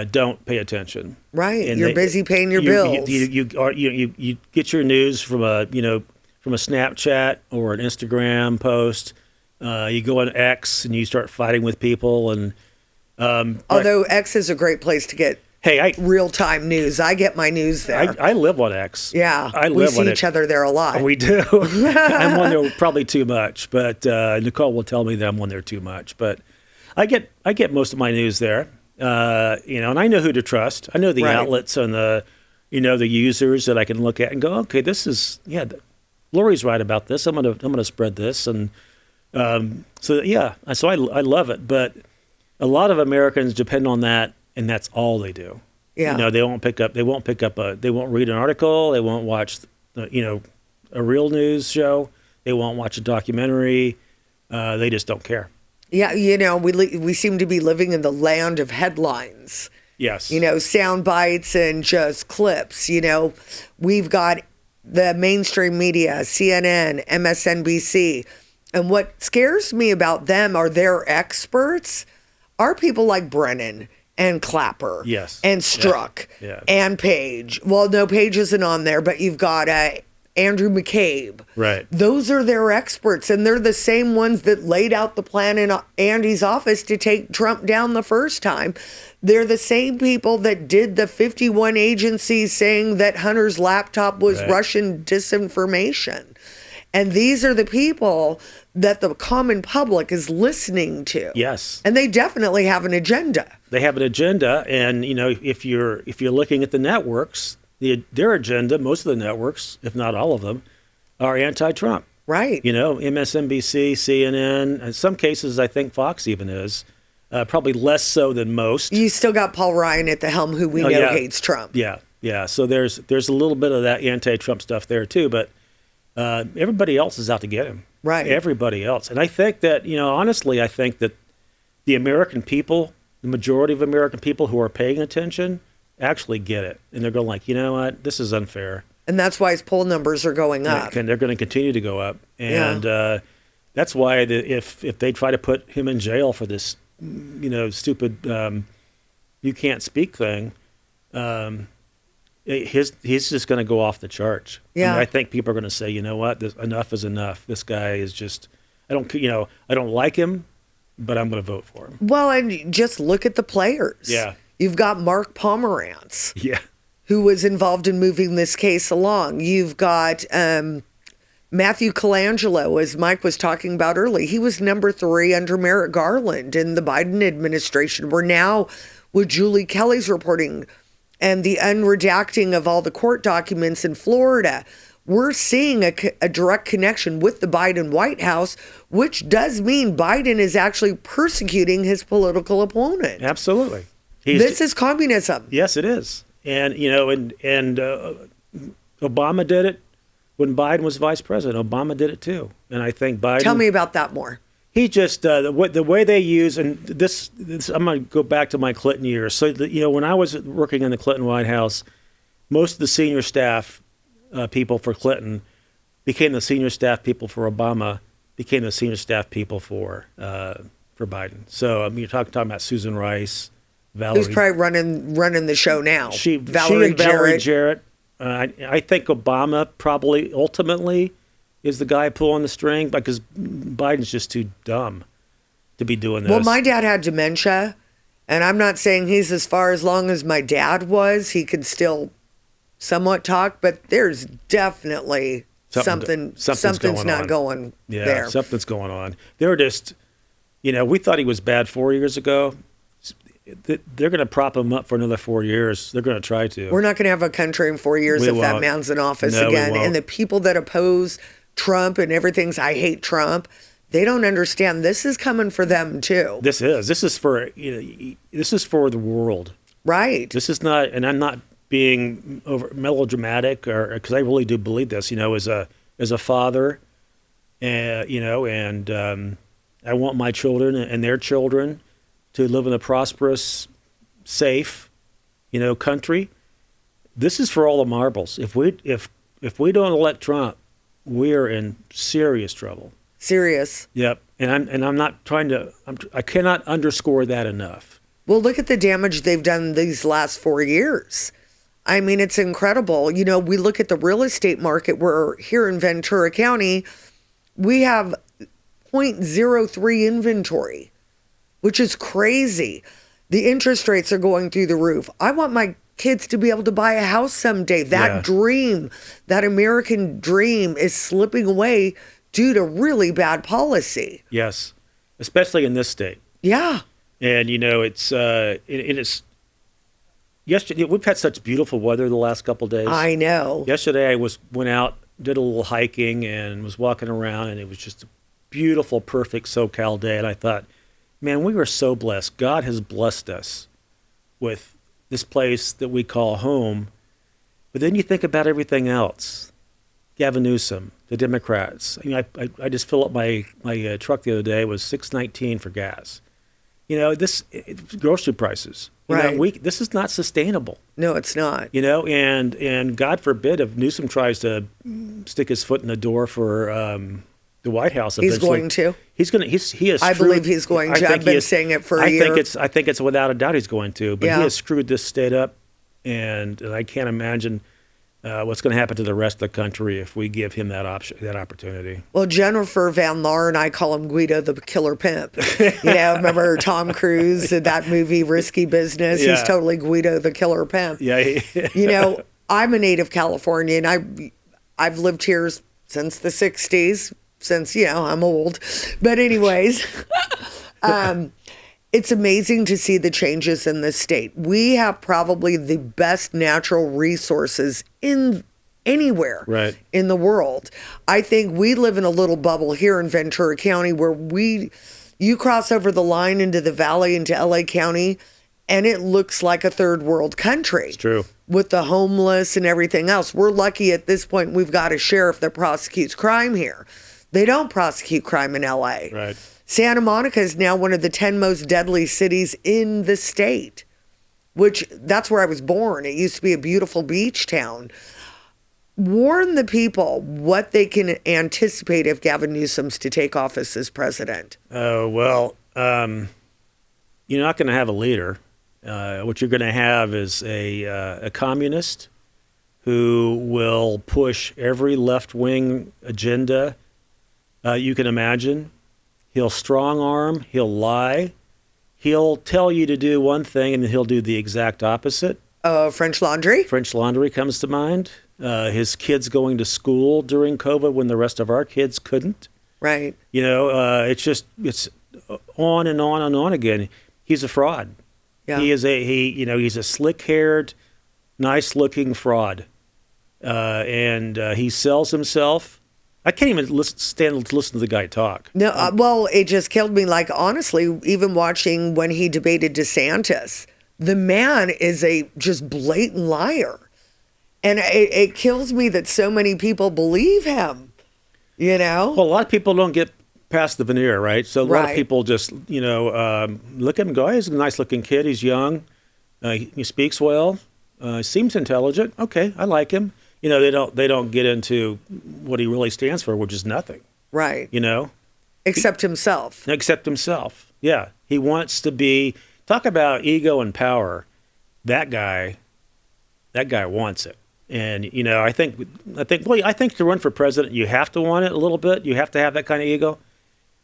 don't pay attention. Right, and you're busy paying your bills. You get your news from a Snapchat or an Instagram post. You go on X and you start fighting with people. And although X is a great place to get real-time news. I get my news there. I live on X. Yeah, we see each other there a lot. We do. I'm on there probably too much, but Nicole will tell me that I'm on there too much. But I get most of my news there, and I know who to trust. I know the outlets and the users that I can look at and go, okay, this is Lori's right about this. I'm gonna spread this, and so I love it. But a lot of Americans depend on that. And that's all they do. Yeah. They won't read an article. They won't watch, a real news show. They won't watch a documentary. They just don't care. Yeah. We seem to be living in the land of headlines. Yes. Sound bites and just clips. We've got the mainstream media, CNN, MSNBC. And what scares me about them are their experts are people like Brennan and Clapper, yes, and Strzok, and Page. Well, no, Page isn't on there, but you've got Andrew McCabe. Right. Those are their experts, and they're the same ones that laid out the plan in Andy's office to take Trump down the first time. They're the same people that did the 51 agencies saying that Hunter's laptop was Russian disinformation. And these are the people that the common public is listening to. Yes. And they definitely have an agenda. They have an agenda, and if you're looking at the networks, their agenda, most of the networks, if not all of them, are anti-Trump. Right. MSNBC, CNN, in some cases I think Fox even is, probably less so than most. You still got Paul Ryan at the helm, who we know hates Trump. Yeah. So there's a little bit of that anti-Trump stuff there too, but everybody else is out to get him. Right. Everybody else. And I think that, honestly, I think that the American people, the majority of American people who are paying attention actually get it. And they're going like, you know what, this is unfair. And that's why his poll numbers are going up. And they're going to continue to go up. And that's why if they try to put him in jail for this, stupid you can't speak thing, he's just going to go off the charts. Yeah. I think people are going to say, you know what, enough is enough. This guy is just, I don't like him, but I'm going to vote for him. Well, and just look at the players. Yeah. You've got Mark Pomerantz. Yeah. Who was involved in moving this case along. You've got Matthew Colangelo, as Mike was talking about early. He was number 3 under Merrick Garland in the Biden administration. We're now with Julie Kelly's reporting and the unredacting of all the court documents in Florida. We're seeing a direct connection with the Biden White House, which does mean Biden is actually persecuting his political opponent. Absolutely. This is communism. Yes, it is. and Obama did it when Biden was vice president. Obama did it too, and I think Biden. Tell me about that more. He just the way they use, and this I'm going to go back to my Clinton years. So when I was working in the Clinton White House, most of the senior staff people for Clinton became the senior staff people for Obama, became the senior staff people for Biden. So you're talking about Susan Rice, Valerie. Who's probably running the show now? Valerie Jarrett. I think Obama probably ultimately is the guy pulling the string because Biden's just too dumb to be doing this. Well, my dad had dementia, and I'm not saying he's as far along as my dad was. He could still somewhat talk, but there's definitely something's not going there. Something's going on. They're just, we thought he was bad 4 years ago. They're going to prop him up for another 4 years. They're going to try to. We're not going to have a country in 4 years if that man's in office again. And the people that oppose Trump and everything's I hate Trump, they don't understand this is coming for them too. This is for the world. Right. This is not, and I'm not being over melodramatic or because I really do believe this, as a father, and I want my children and their children to live in a prosperous, safe, country. This is for all the marbles. If we don't elect Trump, we're in serious trouble. Serious. Yep. And I'm not trying to. I cannot underscore that enough. Well, look at the damage they've done these last 4 years. I mean, it's incredible. We look at the real estate market. We're here in Ventura County. We have 0.03 inventory, which is crazy. The interest rates are going through the roof. I want my kids to be able to buy a house someday. That dream, that American dream is slipping away due to really bad policy. Yes, especially in this state. Yeah. And, it's yesterday. We've had such beautiful weather the last couple of days. I know. Yesterday I went out, did a little hiking and was walking around, and it was just a beautiful, perfect SoCal day. And I thought, man, we were so blessed. God has blessed us with this place that we call home. But then you think about everything else. Gavin Newsom, the Democrats. I just filled up my truck the other day. It was $6.19 for gas. Grocery prices. This is not sustainable. No, it's not. And God forbid if Newsom tries to stick his foot in the door for the White House eventually. He's going to. He's going to. He has. I believe he's going to. I've been saying it for a year. I think it's without a doubt he's going to. But he has screwed this state up, and I can't imagine what's going to happen to the rest of the country if we give him that opportunity. Well, Jennifer Van Laar, I call him Guido the Killer Pimp. Remember Tom Cruise in that movie Risky Business? Yeah. He's totally Guido the Killer Pimp. Yeah. I'm a native Californian. I've lived here since the 60s. Since, I'm old. But anyways, it's amazing to see the changes in this state. We have probably the best natural resources in anywhere in the world. I think we live in a little bubble here in Ventura County where you cross over the line into the valley, into LA County, and it looks like a third world country. It's true. With the homeless and everything else. We're lucky at this point we've got a sheriff that prosecutes crime here. They don't prosecute crime in LA. Right. Santa Monica is now one of the 10 most deadly cities in the state, which that's where I was born. It used to be a beautiful beach town. Warn the people what they can anticipate if Gavin Newsom's to take office as president. Oh, well, you're not going to have a leader. What you're going to have is a communist who will push every left-wing agenda you can imagine. He'll strong arm, he'll lie, he'll tell you to do one thing and then he'll do the exact opposite. French Laundry? French Laundry comes to mind. His kids going to school during COVID when the rest of our kids couldn't. Right. It's on and on and on again. He's a fraud. Yeah. He's a slick-haired, nice-looking fraud. And he sells himself. I can't even stand to listen to the guy talk. No, well, it just killed me. Like, honestly, even watching when he debated DeSantis, the man is a just blatant liar. And it kills me that so many people believe him, you know? Well, a lot of people don't get past the veneer, right? So a lot of people just, look at him and go, hey, he's a nice-looking kid. He's young. He speaks well. Seems intelligent. Okay, I like him. They don't get into what he really stands for, which is nothing. Right. Except himself. Except himself. Yeah. He wants to be, talk about ego and power. That guy wants it. And, I think to run for president, you have to want it a little bit. You have to have that kind of ego.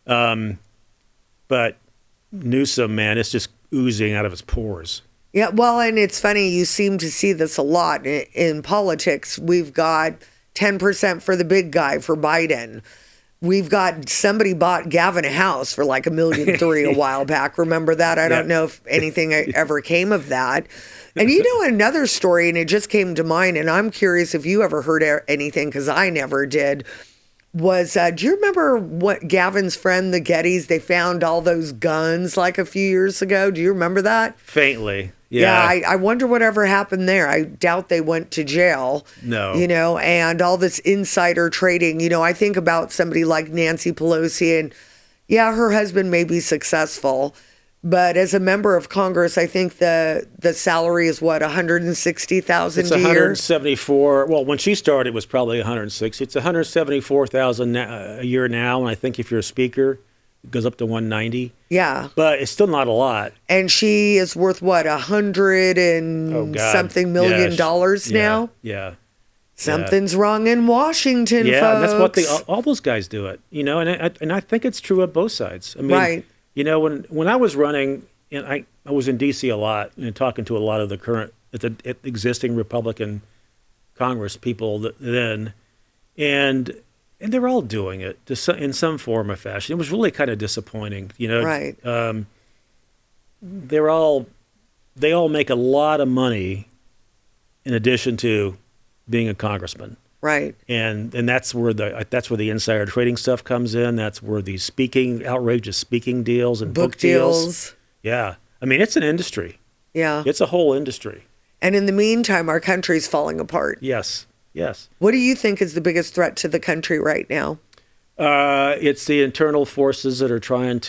But Newsom, man, it's just oozing out of his pores. Yeah, well, and it's funny, you seem to see this a lot in politics. We've got 10% for the big guy, for Biden. We've got somebody bought Gavin a house for like $1.3 million a while back. Remember that? I don't know if anything ever came of that. And another story, and it just came to mind, and I'm curious if you ever heard anything, because I never did, was, do you remember what Gavin's friend, the Gettys, they found all those guns like a few years ago? Do you remember that? Faintly. Yeah, I wonder whatever happened there. I doubt they went to jail. No. And all this insider trading. I think about somebody like Nancy Pelosi, and her husband may be successful, but as a member of Congress, I think the salary is what, $160,000 a year? It's $174. Well, when she started, it was probably $160. It's $174,000 a year now, and I think if you're a speaker, it goes up to $190. Yeah. But it's still not a lot. And she is worth what, $100 million now? Yeah. Something's wrong in Washington, folks. Yeah, and that's what all those guys do it. And I think it's true of both sides. I mean, right. When I was running, and I was in D.C. a lot and talking to a lot of the current, existing Republican Congress people then, and they're all doing it in some form or fashion. It was really kind of disappointing, Right. They all make a lot of money in addition to being a congressman. Right. And that's where the insider trading stuff comes in. That's where the outrageous speaking deals and book deals. Yeah. I mean, it's an industry. Yeah. It's a whole industry. And in the meantime, our country's falling apart. Yes. What do you think is the biggest threat to the country right now? It's the internal forces that are trying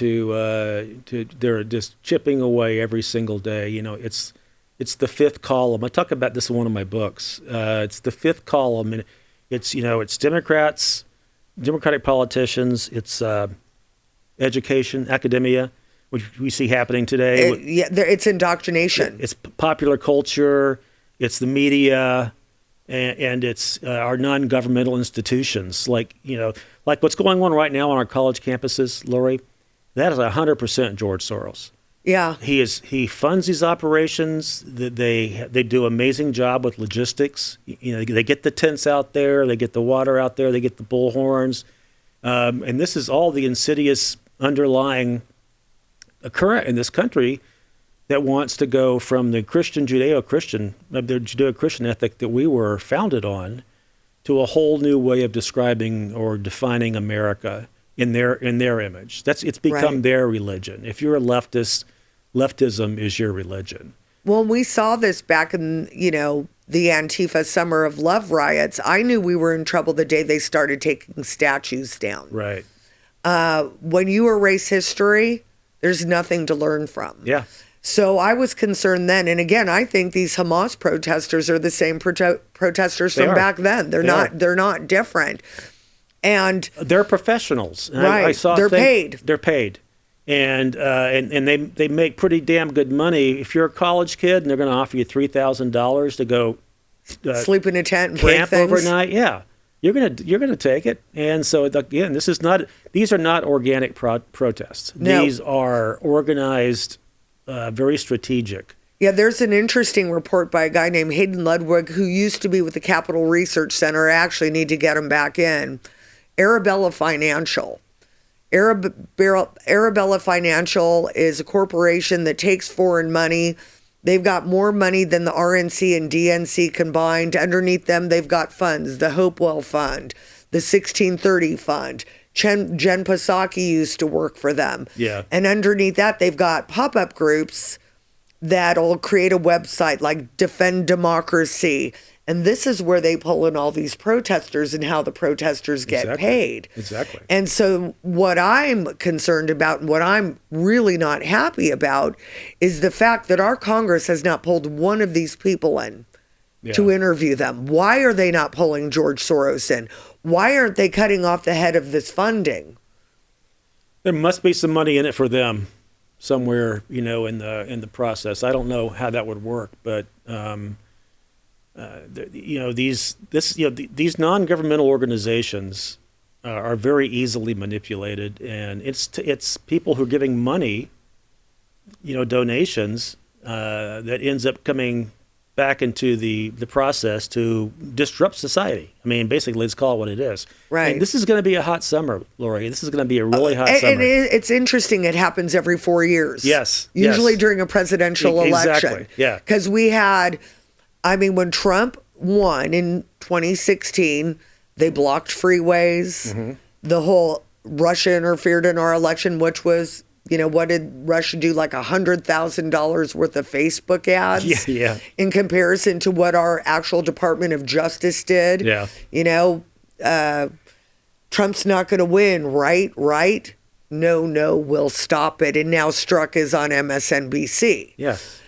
they're just chipping away every single day. It's the fifth column. I talk about this in one of my books. It's the fifth column, and it's Democrats, Democratic politicians, it's education, academia, which we see happening today. It's indoctrination. It's popular culture. It's the media. And it's our non-governmental institutions, like what's going on right now on our college campuses, Lori. That is 100% George Soros. Yeah, he funds these operations. They do an amazing job with logistics. They get the tents out there, they get the water out there, they get the bullhorns, and this is all the insidious underlying current in this country that wants to go from the Judeo-Christian ethic that we were founded on to a whole new way of describing or defining America in their image. It's become their religion. If you're a leftist, leftism is your religion. Well, we saw this back in, the Antifa Summer of Love riots. I knew we were in trouble the day they started taking statues down. Right. When you erase history, there's nothing to learn from. Yeah. So I was concerned then. And again, I think these Hamas protesters are the same protesters from back then. They're not different. And they're professionals. And right. They're paid. They're paid. And they make pretty damn good money. If you're a college kid and they're going to offer you $3,000 to go sleep in a tent and break camp things overnight, yeah. You're gonna take it. And so again, these are not organic protests. No. These are organized, very strategic. Yeah, there's an interesting report by a guy named Hayden Ludwig who used to be with the Capital Research Center. I actually need to get him back in. Arabella Financial. Arabella Financial is a corporation that takes foreign money. They've got more money than the RNC and DNC combined. Underneath them, they've got funds, the Hopewell Fund, the 1630 Fund. Jen Psaki used to work for them. Yeah. And underneath that, they've got pop-up groups that'll create a website like Defend Democracy. And this is where they pull in all these protesters and how the protesters get paid. Exactly. And so what I'm concerned about and what I'm really not happy about is the fact that our Congress has not pulled one of these people in to interview them. Why are they not pulling George Soros in? Why aren't they cutting off the head of this funding? There must be some money in it for them somewhere, in the process. I don't know how that would work, but these non-governmental organizations are very easily manipulated, and it's people who are giving money, donations that ends up coming back into the process to disrupt society. I mean, basically, let's call it what it is. Right. And this is going to be a hot summer, Lori. This is going to be a really hot summer. And it's interesting. It happens every 4 years. Yes. Usually during a presidential election. Exactly. Yeah. Because when Trump won in 2016, they blocked freeways. Mm-hmm. The whole Russia interfered in our election, which was, what did Russia do? Like $100,000 worth of Facebook ads in comparison to what our actual Department of Justice did. Yeah. Trump's not going to win, right? Right? No, we'll stop it. And now Strzok is on MSNBC. Yes.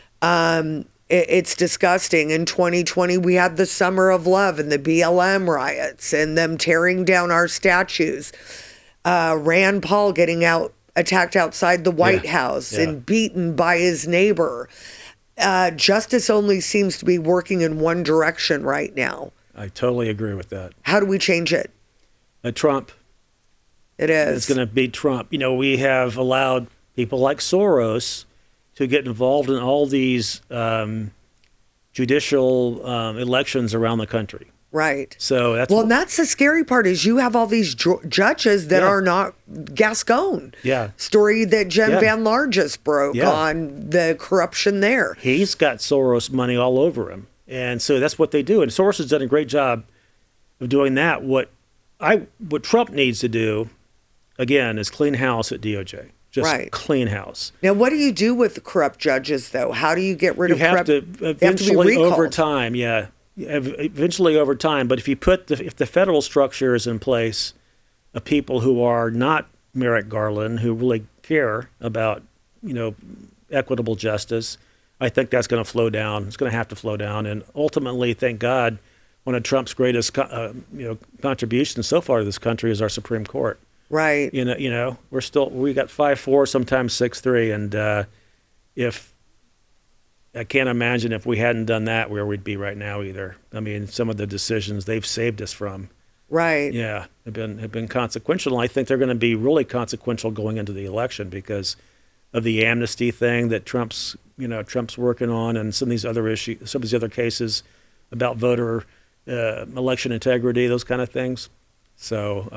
It's disgusting. In 2020, we had the Summer of Love and the BLM riots and them tearing down our statues. Rand Paul getting attacked outside the White House and beaten by his neighbor. Justice only seems to be working in one direction right now. I totally agree with that. How do we change it? Trump. It is. It's going to be Trump. We have allowed people like Soros to get involved in all these judicial elections around the country. Right. So and that's the scary part is you have all these judges that are not Gascon. Yeah. Story that Jen Van Laar just broke on the corruption there. He's got Soros money all over him. And so that's what they do. And Soros has done a great job of doing that. What Trump needs to do, again, is clean house at DOJ. Just clean house. Now, what do you do with the corrupt judges, though? How do you get rid of corrupt? You have to eventually over time, eventually over time. But if you if the federal structure is in place of people who are not Merrick Garland, who really care about, equitable justice, I think that's going to flow down. It's going to have to flow down. And ultimately, thank God, one of Trump's greatest, contributions so far to this country is our Supreme Court. Right. We got 5-4, sometimes 6-3, and if I can't imagine if we hadn't done that where we'd be right now either. I mean, some of the decisions they've saved us from, right? Yeah, have been consequential. And I think they're going to be really consequential going into the election because of the amnesty thing that Trump's working on, and some of these other issues, some of these other cases about voter election integrity, those kind of things. So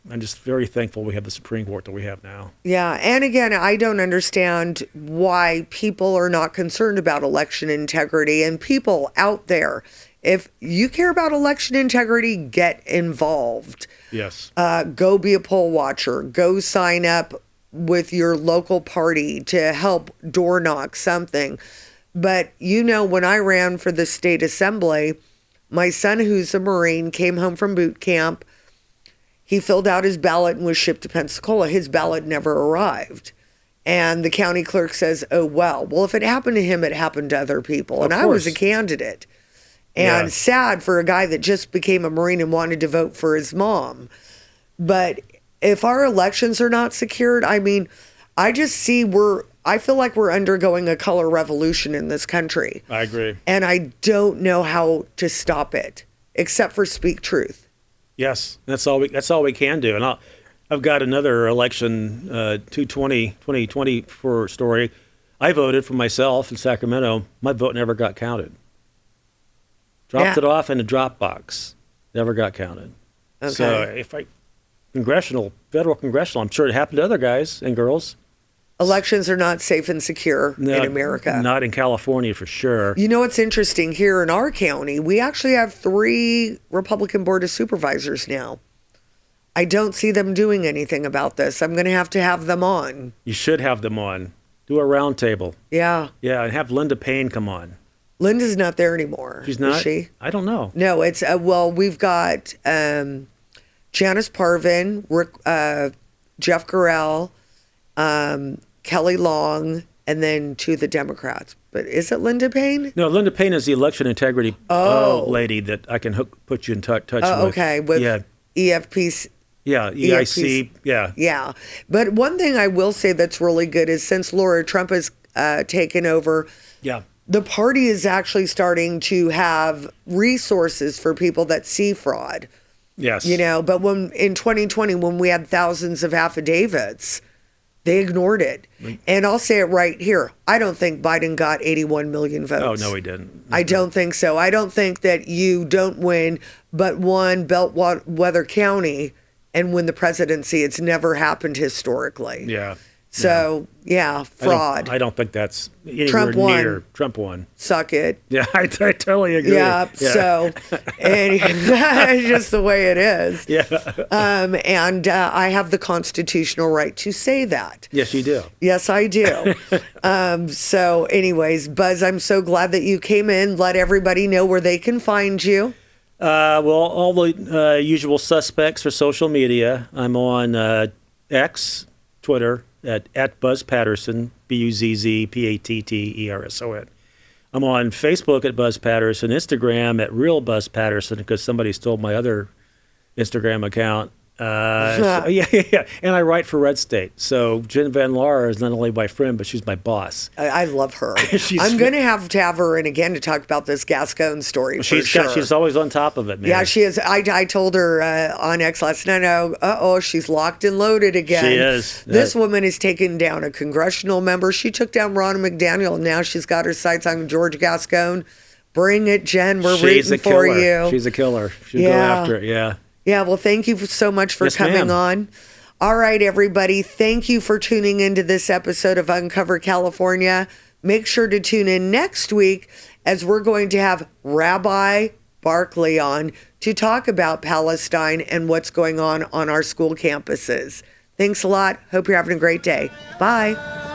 I'm just very thankful we have the Supreme Court that we have now. Yeah. And again, I don't understand why people are not concerned about election integrity. And people out there, if you care about election integrity, get involved. Yes. Go be a poll watcher. Go sign up with your local party to help door knock something. But, when I ran for the state assembly, my son, who's a Marine, came home from boot camp. He filled out his ballot and was shipped to Pensacola. His ballot never arrived. And the county clerk says, oh, well, if it happened to him, it happened to other people. And I was a candidate. And sad for a guy that just became a Marine and wanted to vote for his mom. But if our elections are not secured, I mean, I just see I feel like we're undergoing a color revolution in this country. I agree. And I don't know how to stop it, except for speak truth. Yes, that's all we can do. And I've got another election 2024 story. I voted for myself in Sacramento. My vote never got counted. Dropped it off in a drop box. Never got counted. Okay. So federal congressional, I'm sure it happened to other guys and girls. Elections are not safe and secure in America. Not in California for sure. What's interesting here in our county, we actually have 3 Republican Board of Supervisors now. I don't see them doing anything about this. I'm going to have them on. You should have them on Do a round table. Yeah. Yeah, and have Linda Payne come on. Linda's not there anymore. She's not? Is she? I don't know. No, it's, well, we've got Janice Parvin, Rick, Jeff Gorell, Kelly Long, and then two of the Democrats. But is it Linda Payne? No, Linda Payne is the election integrity lady that I can put you in touch with. Okay, with yeah. EFPC. Yeah, EIC. Yeah. Yeah. But one thing I will say that's really good is since Laura Trump has taken over, Yeah. the party is actually starting to have resources for people that see fraud. Yes. You know, but when in 2020, when we had thousands of affidavits, they ignored it. And I'll say it right here. I don't think Biden got 81 million votes. Oh, no, he didn't. I don't think so. I don't think that you don't win but one Bellwether County and win the presidency. It's never happened historically. Yeah. So, yeah, fraud. I don't think that's anywhere Trump won. near. Trump won. Suck it. Yeah, I totally agree. Yeah, so and it's just the way it is. Yeah. And I have the constitutional right to say that. Yes, you do. Yes, I do. So anyways, Buzz, I'm so glad that you came in. Let everybody know where they can find you. Well, all the usual suspects for social media. I'm on X, Twitter, at Buzz Patterson, BuzzPatterson. I'm on Facebook at Buzz Patterson, Instagram at Real Buzz Patterson because somebody stole my other Instagram account. Yeah. And I write for Red State. So Jen Van Laar is not only my friend, but she's my boss. I love her. I'm going to have her in again to talk about this Gascon story for sure. She's always on top of it, man. Yeah, she is. I told her on X last night, she's locked and loaded again. She is. This woman has taken down a congressional member. She took down Ronna McDaniel, and now she's got her sights on George Gascon. Bring it, Jen. We're rooting for you. She's a killer. She'll go after it, yeah. Yeah, well, thank you so much for coming on. All right, everybody. Thank you for tuning into this episode of Uncover California. Make sure to tune in next week as we're going to have Rabbi Barkley on to talk about Palestine and what's going on our school campuses. Thanks a lot. Hope you're having a great day. Bye.